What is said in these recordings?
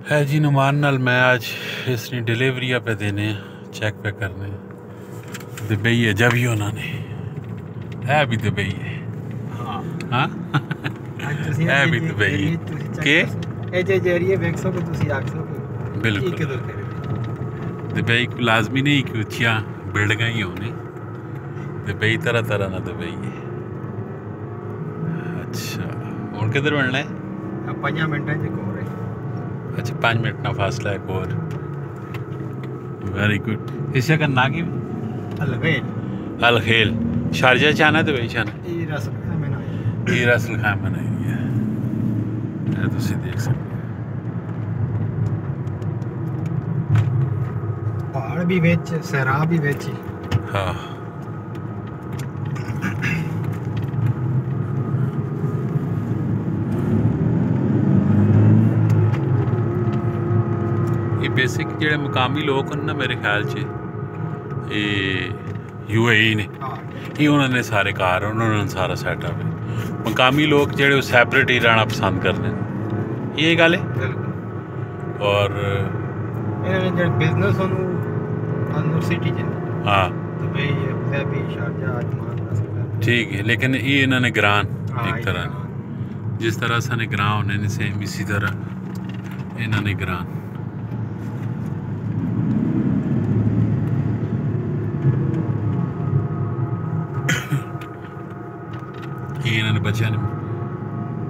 है जी नुमान नाल मैं आज इसने डिलीवरिया पे देने चेक पे करने दुबई है जब ही उन्होंने है भी दुबई है हाँ है भी दुबई के बिल्कुल दुबई को लाजमी नहीं कि उचिया बिल्डिंगा ही होने दुबई तरह तरह ना दुबई है। अच्छा हूँ किधर बनना है 5 मिनट अच्छा 5 मिनट ना फासला है और वेरी गुड इसे का ना की अल खेल शारजा चाहना तो वही चाहना ये रसल खान बनाई है तो देख सकते पहाड़ भी बेच सहरा भी बेची हाँ ये बेसिक जेडे मुकामी लोग ना मेरे ख्याल से यूएई ने ये उन्होंने सारे कार उन्होंने सारा सेटअप है मुकामी लोग जेडे सैपरेट ही रहना पसंद करते हैं ये गल है और बिजनेस सिटी हाँ दुबई अबू शारजा अजमान ठीक है लेकिन ये इन्होंने ग्रान एक तरह जिस तरह से ग्रां होने सेम इसी तरह इन्होंने ग्रान इन्होंने बच्चों ने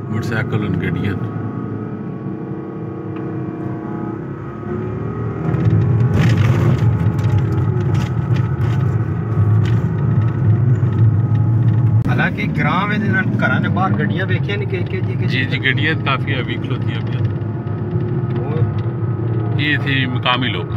मोटरसाइकिल और गड्डियां हालांकि ग्रां में घर ने बाहर गड्डियां देखिया नहीं जी गड्डियां काफ़ी अभी खलोती ये थी मुकामी लोग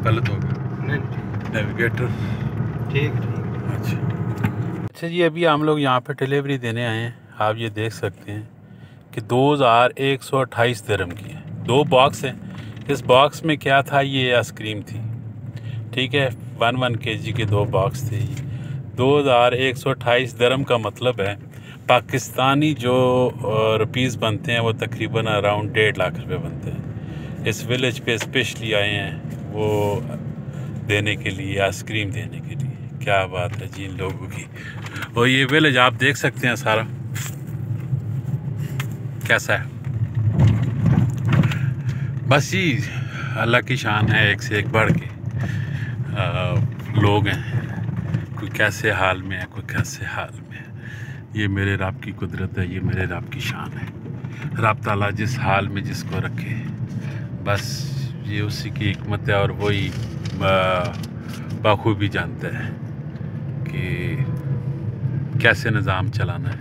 गलत हो गया नेविगेटर ठीक अच्छा जी अभी हम लोग यहाँ पे डिलीवरी देने आए हैं आप ये देख सकते हैं कि 2128 दिरहम की है 2 बॉक्स हैं इस बॉक्स में क्या था ये आइसक्रीम थी ठीक है 1 kg के 2 बॉक्स थे 2128 दिरहम का मतलब है पाकिस्तानी जो रुपीज़ बनते हैं वो तकरीबन अराउंड 1.5 लाख रुपए बनते हैं इस विलेज पे स्पेशली आए हैं वो देने के लिए आइसक्रीम देने के लिए क्या बात है जी इन लोगों की और ये विलेज आप देख सकते हैं सारा कैसा है बस जी अल्लाह की शान है एक से एक बढ़ के लोग हैं कोई कैसे हाल में है कोई कैसे हाल में है ये मेरे रब की कुदरत है ये मेरे रब की शान है रब ताला जिस हाल में जिसको रखे बस ये उसी की हिकमत है और वही बखूबी जानता है कि कैसे निज़ाम चलाना है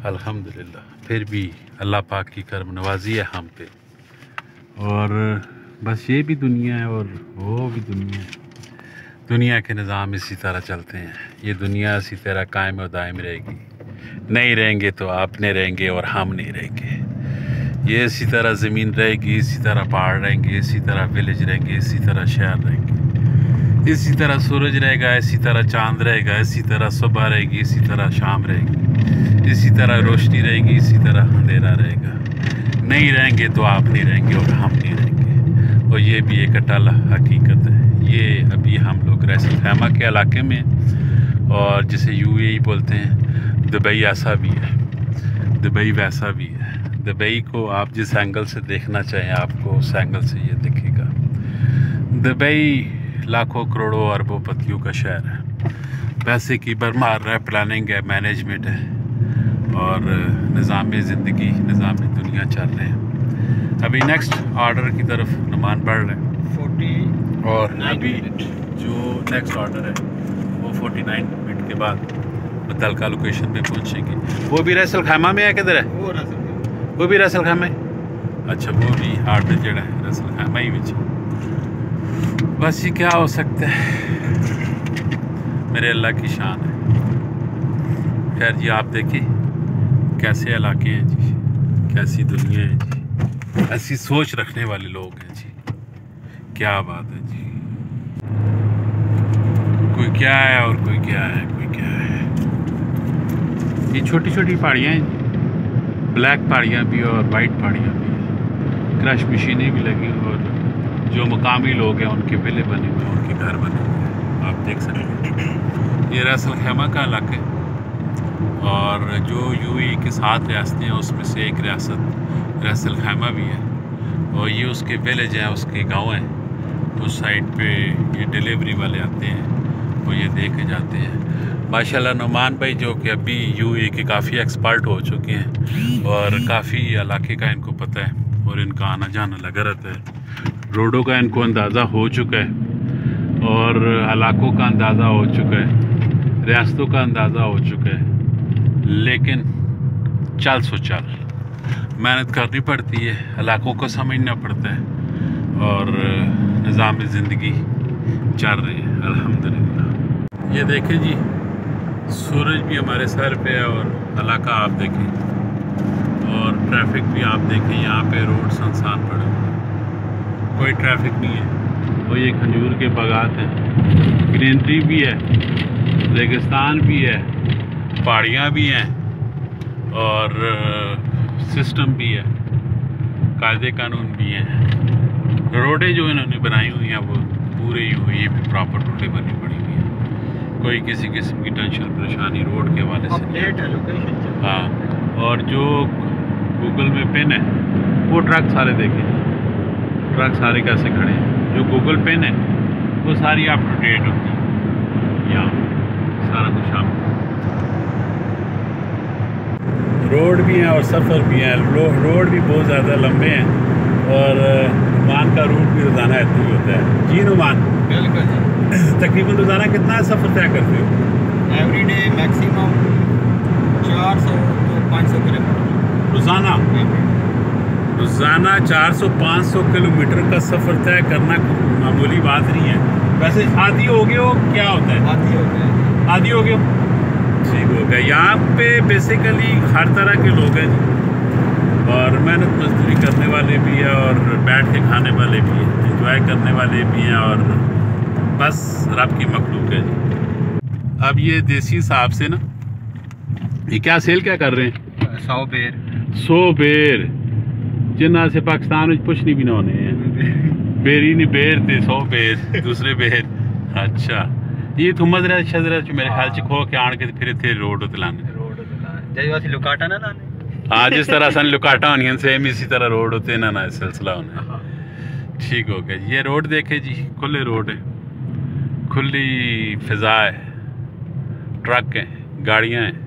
अल्हम्दुलिल्लाह फिर भी अल्लाह पाक की करम नवाजी है हम पे और बस ये भी दुनिया है और वो भी दुनिया है दुनिया के निज़ाम इसी तरह चलते हैं ये दुनिया इसी तरह कायम और दायम रहेगी नहीं रहेंगे तो आप नहीं रहेंगे और हम नहीं रहेंगे ये इसी तरह ज़मीन रहेगी इसी तरह पहाड़ रहेंगे इसी तरह विलेज रहेंगे इसी तरह शहर रहेंगे इसी तरह सूरज रहेगा इसी तरह चांद रहेगा इसी तरह सुबह रहेगी इसी तरह शाम रहेगी इसी तरह रोशनी रहेगी इसी तरह अंधेरा रहेगा नहीं रहेंगे तो आप नहीं रहेंगे और हम नहीं रहेंगे और ये भी एक अटल हकीकत है ये अभी हम लोग रैसल खैमा के इलाके में और जिसे यूएई बोलते हैं दुबई ऐसा भी है दुबई वैसा भी है दुबई को आप जिस एंगल से देखना चाहें आपको उस एंगल से ये दिखेगा दुबई लाखों करोड़ों अरबों पतियों का शहर है पैसे की भरमार है प्लानिंग है मैनेजमेंट है और निज़ाम ज़िंदगी निज़ाम दुनिया चल रहे हैं अभी नेक्स्ट ऑर्डर की तरफ नुमान बढ़ रहे हैं 40 और अभी जो नेक्स्ट ऑर्डर है वो 49 मिनट के बाद मुतलका लोकेशन पे पहुंचेंगे वो भी रैसल खैमा में है किधर है वो भी रैसल खैमा है अच्छा वो भी हार्ट जड़ा है रसल खैमा ही बिच। बस ये क्या हो सकता है, मेरे अल्लाह की शान है। खैर जी आप देखिए कैसे इलाके हैं जी, कैसी दुनिया है जी, ऐसी सोच रखने वाले लोग हैं जी, क्या बात है जी। कोई क्या है और कोई क्या है, कोई क्या है। ये छोटी छोटी पहाड़ियाँ हैं जी, ब्लैक पहाड़ियाँ भी और वाइट पहाड़ियाँ भी हैं, क्रश मशीनें भी लगी और जो मकामी लोग हैं उनके विले बने हुए हैं, उनके घर बने हुए हैं, आप देख सकते हैं। ये रसल खैमा का इलाका है और जो यूएई के 7 रियासतें हैं उसमें से एक रियासत रसल खैमा भी है और ये उसके विलेज हैं, उसके गांव हैं। उस साइड पे ये डिलीवरी वाले आते हैं, वो ये दे के जाते हैं। माशाल्लाह नुमान भाई जो कि अभी यूएई के काफ़ी एक्सपर्ट हो चुके हैं और काफ़ी इलाके का इनको पता है और इनका आना जाना लगा रहता है। रोडों का इनको अंदाज़ा हो चुका है और इलाकों का अंदाज़ा हो चुका है, रियासतों का अंदाज़ा हो चुका है। लेकिन चल सो चल मेहनत करनी पड़ती है, इलाकों को समझना पड़ता है और निज़ाम ज़िंदगी चल रही है अल्हम्दुलिल्लाह। ये देखें जी सूरज भी हमारे सर पे है और इलाका आप देखें और ट्रैफिक भी आप देखें, यहाँ पे रोड सुनसान पड़े हुए हैं, कोई ट्रैफिक नहीं है। और ये खजूर के बागात हैं, ग्रीनरी भी है, रेगिस्तान भी है, पहाड़ियाँ भी हैं और सिस्टम भी है, कायदे कानून भी हैं। रोडें जो इन्होंने बनाई हुई हैं वो पूरे ये भी प्रॉपर रोडें बनी पड़ी हुई हैं, कोई किसी किस्म की टेंशन परेशानी रोड के हवाले से नहीं। हाँ, और जो गूगल में पिन है वो ट्रक सारे देखें, ट्रक सारे कैसे खड़े हैं, जो गूगल पिन है वो सारी अप टू डेट होती है, यहाँ सारा कुछ आप रोड भी हैं और सफ़र भी हैं। रोड भी बहुत ज़्यादा लंबे हैं और नुमान का रूट भी रोज़ाना ऐसे ही होता है जी। नुमान बिल्कुल जी। तकरीबन रोज़ाना कितना सफ़र तय करते हो? Every day maximum 400 to 500 kilometre रोज़ाना। रोज़ाना 400-500 किलोमीटर का सफ़र तय करना मामूली बात नहीं है। वैसे आदी हो गए हो क्या होता है? आती हो गए, आदी हो गए, ठीक हो गया। यहाँ पे बेसिकली हर तरह के लोग हैं जी और मेहनत मजदूरी करने वाले भी हैं और बैठ के खाने वाले भी हैं, एंजॉय करने वाले भी हैं और बस रब की मखलूक है जी। अब ये देसी हिसाब से ना ये क्या सेल क्या कर रहे हैं? 100 बेर 100 बेर जिन्ना से पाकिस्तान में कुछ नहीं भी ना होने हैं, बेरी नहीं बेर थे 100 बेर दूसरे बेर। अच्छा ये थुम्मद रहा शजरा मेरे ख्याल से खो के आन के फिर इतने रोड उते लाने जैसे लुकाटा ना लाने। हाँ जिस तरह सन लुकाटा होनी सेम इसी तरह रोड होते ना ना सिलसिला होना। ठीक हो गया जी। ये रोड देखे जी, खुले रोड है, खुली फिजा है, ट्रक हैं, गाड़ियाँ हैं।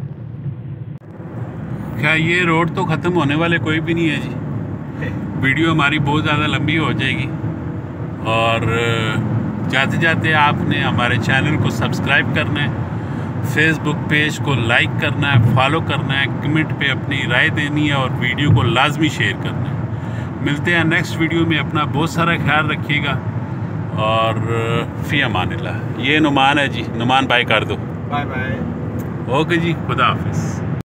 क्या ये रोड तो ख़त्म होने वाले कोई भी नहीं है जी। वीडियो हमारी बहुत ज़्यादा लंबी हो जाएगी और जाते जाते आपने हमारे चैनल को सब्सक्राइब करना है, फेसबुक पेज को लाइक करना है, फॉलो करना है, कमेंट पे अपनी राय देनी है और वीडियो को लाजमी शेयर करना है। मिलते हैं नेक्स्ट वीडियो में, अपना बहुत सारा ख्याल रखिएगा और फ़ी अमानिल्लाह। ये नुमान है जी, नुमान बाय कर दो। Bye bye. ओके जी, खुदा हाफिज़।